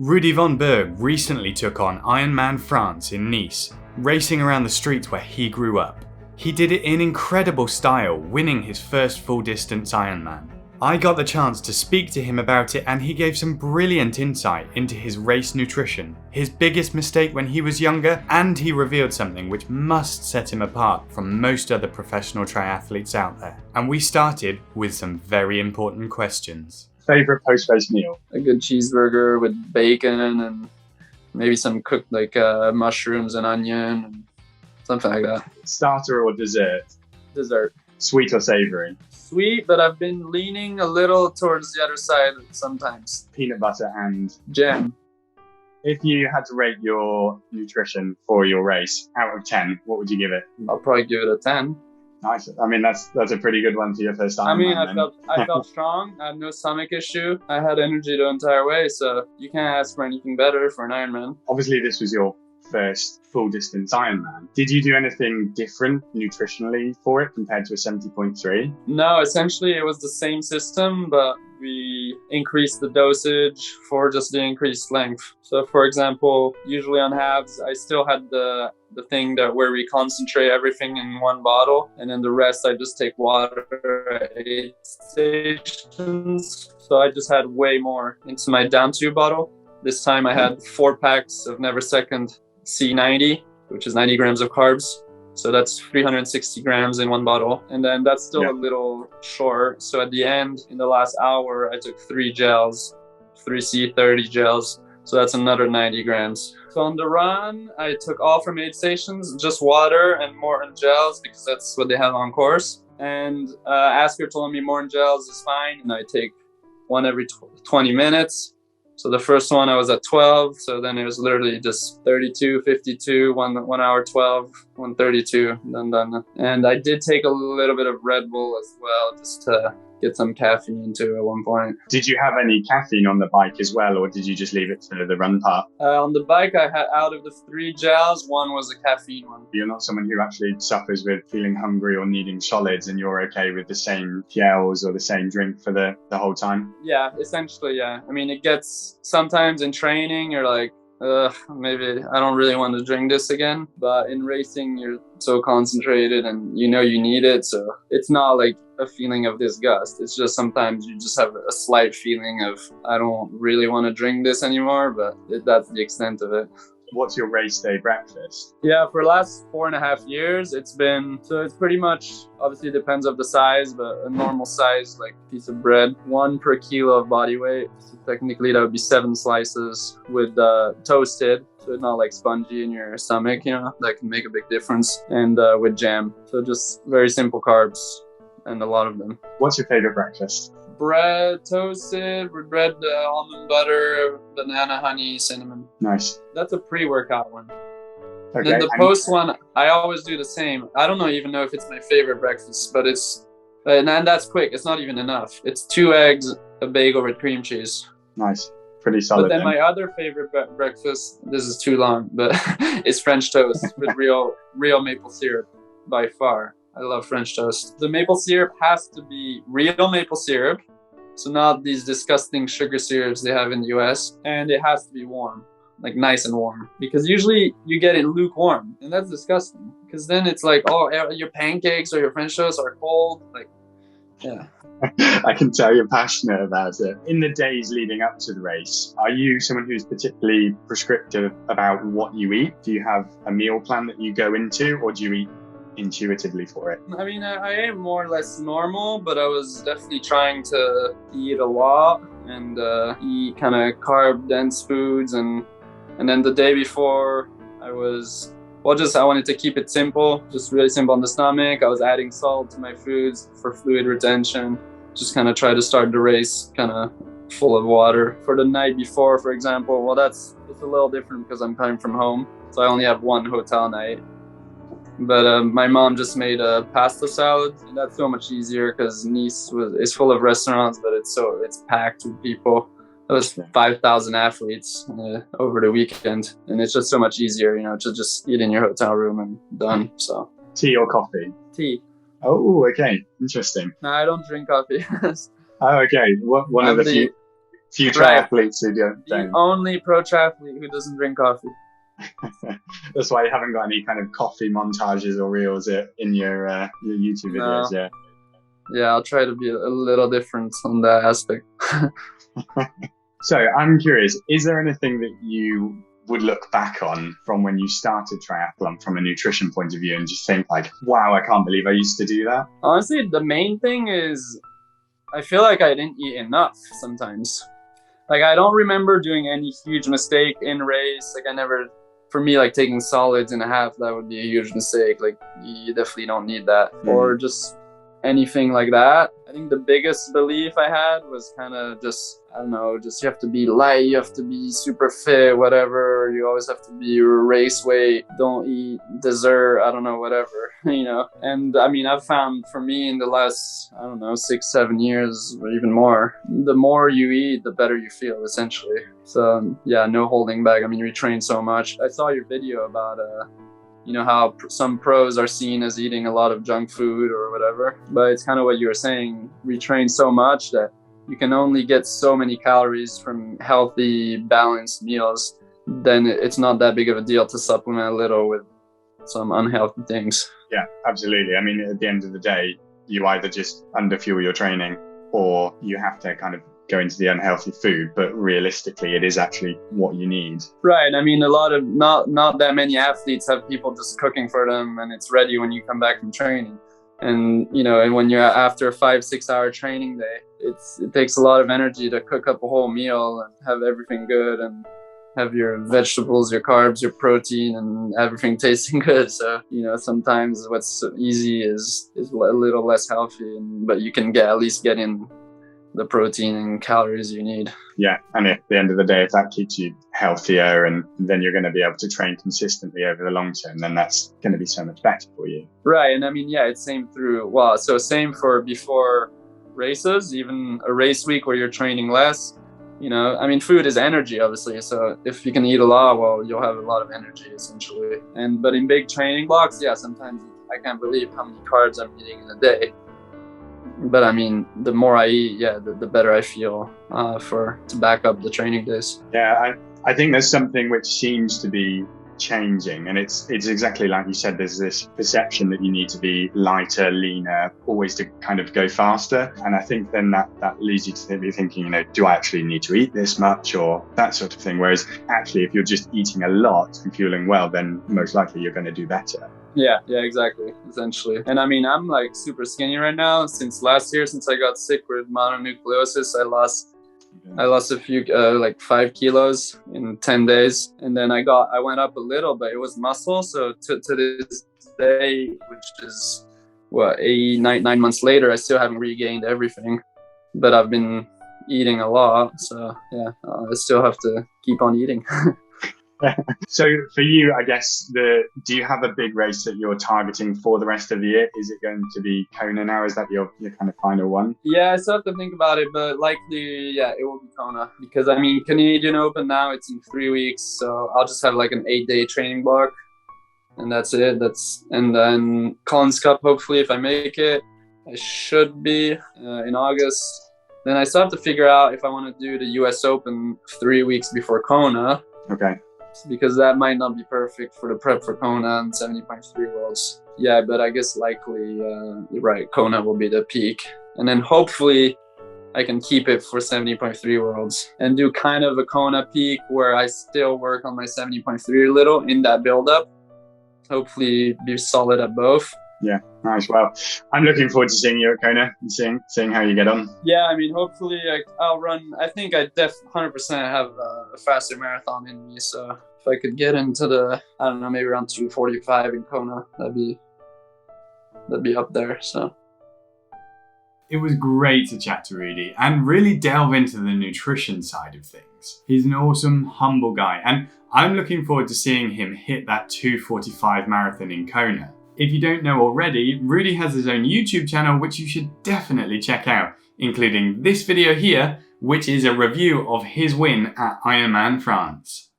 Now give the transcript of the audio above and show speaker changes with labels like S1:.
S1: Rudy Von Berg recently took on Ironman France in Nice, racing around the streets where he grew up. He did it in incredible style, winning his first full-distance Ironman. I got the chance to speak to him about it and he gave some brilliant insight into his race nutrition, his biggest mistake when he was younger, and he revealed something which must set him apart from most other professional triathletes out there. And we started with some very important questions.
S2: Favorite post-race meal?
S3: A good cheeseburger with bacon and maybe some cooked mushrooms and onion and something like that.
S2: Starter or dessert?
S3: Dessert.
S2: Sweet or savory?
S3: Sweet, but I've been leaning a little towards the other side sometimes.
S2: Peanut butter and
S3: jam.
S2: If you had to rate your nutrition for your race out of 10, what would you give it?
S3: I'll probably give it a 10.
S2: Nice. I mean, that's a pretty good one for your first time.
S3: I felt strong. I had no stomach issue. I had energy the entire way, so you can't ask for anything better for an Ironman.
S2: Obviously, this was your first full distance Ironman. Did you do anything different nutritionally for it compared to a 70.3?
S3: No, essentially it was the same system, but we increased the dosage for just the increased length. So for example, usually on halves, I still had the thing where we concentrate everything in one bottle, and then the rest I just take water at 8 stations. So I just had way more into my down tube bottle. This time I had 4 packs of Never Second C90, which is 90 grams of carbs. So that's 360 grams in one bottle. And then that's still a little short. So at the end, in the last hour, I took 3 gels, 3C30 gels. So that's another 90 grams. So on the run, I took all from 8 stations, just water and Morton gels because that's what they have on course. And Asker told me Morton gels is fine. And I take one every 20 minutes. So the first one I was at 12, so then it was literally just 32, 52, 1 hour 12, 132, done. And I did take a little bit of Red Bull as well, just to get some caffeine into it at one point.
S2: Did you have any caffeine on the bike as well, or did you just leave it to the run part?
S3: On the bike, I had, out of the 3 gels, one was a caffeine one.
S2: You're not someone who actually suffers with feeling hungry or needing solids, and you're okay with the same gels or the same drink for the whole time?
S3: Yeah, essentially, yeah. I mean, it gets, sometimes in training, you're like, maybe I don't really want to drink this again. But in racing, you're so concentrated and you know you need it. So it's not like a feeling of disgust. It's just sometimes you just have a slight feeling of, I don't really want to drink this anymore, but that's the extent of it.
S2: What's your race day breakfast?
S3: Yeah, for the last 4.5 years, it's pretty much, obviously it depends on the size, but a normal size, like piece of bread, 1 per kilo of body weight. So technically that would be 7 slices with toasted. So it's not like spongy in your stomach, that can make a big difference. And with jam. So just very simple carbs and a lot of them.
S2: What's your favorite breakfast?
S3: Bread, toasted with bread, almond butter, banana, honey, cinnamon.
S2: Nice.
S3: That's a pre-workout one.
S2: Okay.
S3: Then the post one, I always do the same. I don't even know if it's my favorite breakfast, but and that's quick. It's not even enough. It's 2 eggs, a bagel with cream cheese.
S2: Nice. Pretty solid.
S3: But then my other favorite breakfast, this is too long, but it's French toast with real maple syrup by far. I love French toast. The maple syrup has to be real maple syrup, so not these disgusting sugar syrups they have in the US, and it has to be warm, like nice and warm, because usually you get it lukewarm, and that's disgusting, because then it's like, oh, your pancakes or your French toast are cold, like, yeah.
S2: I can tell you're passionate about it. In the days leading up to the race, are you someone who's particularly prescriptive about what you eat? Do you have a meal plan that you go into, or do you eat intuitively for it?
S3: I mean, I ate more or less normal, but I was definitely trying to eat a lot and eat kind of carb dense foods, and then the day before I wanted to keep it simple, just really simple on the stomach. I was adding salt to my foods for fluid retention, just kind of try to start the race kind of full of water. For the night before, for example, it's a little different because I'm coming from home, so I only have 1 hotel night. But my mom just made a pasta salad, and that's so much easier because Nice is full of restaurants, but it's packed with people. It was 5,000 athletes over the weekend, and it's just so much easier, to just eat in your hotel room and done. So
S2: tea or coffee?
S3: Tea.
S2: Oh, okay, interesting.
S3: No, I don't drink coffee.
S2: Oh, okay. One of the few Few
S3: Right.
S2: triathletes who
S3: The
S2: don't.
S3: only pro triathlete who doesn't drink coffee.
S2: That's why you haven't got any kind of coffee montages or reels in your YouTube videos.
S3: No.
S2: Yeah.
S3: Yeah, I'll try to be a little different on that aspect.
S2: So I'm curious, is there anything that you would look back on from when you started triathlon from a nutrition point of view and just think like, wow, I can't believe I used to do that?
S3: Honestly, the main thing is I feel like I didn't eat enough sometimes. Like, I don't remember doing any huge mistake in race. Like, I never, for me, like taking solids in a half, that would be a huge mistake. Like, you definitely don't need that. Or just anything like that. I think the biggest belief I had was kind of just, I don't know, just you have to be light, you have to be super fit, whatever. You always have to be race weight, don't eat dessert, I don't know, whatever, you know. And I mean, I've found for me in the last, I don't know, 6-7 years or even more, the more you eat, the better you feel, essentially. So yeah, no holding back. I mean, we train so much. I saw your video about you know, how some pros are seen as eating a lot of junk food or whatever. But it's kind of what you were saying. We train so much that you can only get so many calories from healthy, balanced meals. Then it's not that big of a deal to supplement a little with some unhealthy things.
S2: Yeah, absolutely. I mean, at the end of the day, you either just underfuel your training or you have to kind of go into the unhealthy food, but realistically it is actually what you need.
S3: Right. I mean, a lot of not that many athletes have people just cooking for them and it's ready when you come back from training. And you know, and when you're after a 5-6 hour training day, it takes a lot of energy to cook up a whole meal and have everything good and have your vegetables, your carbs, your protein, and everything tasting good. So, you know, sometimes what's easy is a little less healthy, but you can at least get in the protein and calories you need.
S2: Yeah, and at the end of the day, if that keeps you healthier and then you're going to be able to train consistently over the long term, then that's going to be so much better for you.
S3: Right, and I mean, yeah, it's same same for before races, even a race week where you're training less. You know, I mean, food is energy, obviously. So if you can eat a lot, well, you'll have a lot of energy, essentially. But in big training blocks, yeah, sometimes I can't believe how many carbs I'm eating in a day. But I mean, the more I eat, yeah, the better I feel to back up the training days.
S2: Yeah, I think there's something which seems to be changing, and it's exactly like you said. There's this perception that you need to be lighter, leaner, always to kind of go faster. And I think then that leads you to be thinking, you know, do I actually need to eat this much or that sort of thing? Whereas actually, if you're just eating a lot and fueling well, then most likely you're going to do better.
S3: Yeah, exactly, essentially. And I mean, I'm like super skinny right now. Since last year, since I got sick with mononucleosis, I lost a few, like 5 kilos in 10 days. And then I went up a little, but it was muscle. So to this day, which is 9 months later, I still haven't regained everything, but I've been eating a lot. So yeah, I still have to keep on eating.
S2: So for you, I guess, do you have a big race that you're targeting for the rest of the year? Is it going to be Kona now? Is that your kind of final one?
S3: Yeah, I still have to think about it, but likely, yeah, it will be Kona. Because I mean, Canadian Open now, it's in 3 weeks, so I'll just have like an 8-day training block, and that's it. And then Collins Cup, hopefully, if I make it, I should be in August. Then I still have to figure out if I want to do the US Open 3 weeks before Kona.
S2: Okay.
S3: Because that might not be perfect for the prep for Kona and 70.3 Worlds. Yeah, but I guess likely, you're right, Kona will be the peak. And then hopefully I can keep it for 70.3 Worlds and do kind of a Kona peak where I still work on my 70.3 a little in that build-up. Hopefully be solid at both.
S2: Yeah, nice. Well, I'm looking forward to seeing you at Kona and seeing how you get on.
S3: Yeah, I mean, hopefully I'll run. I think I 100% have a faster marathon in me. So if I could get into I don't know, maybe around 2:45 in Kona, that'd be up there. So
S1: it was great to chat to Rudy and really delve into the nutrition side of things. He's an awesome, humble guy, and I'm looking forward to seeing him hit that 2:45 marathon in Kona. If you don't know already, Rudy has his own YouTube channel, which you should definitely check out, including this video here, which is a review of his win at Ironman France.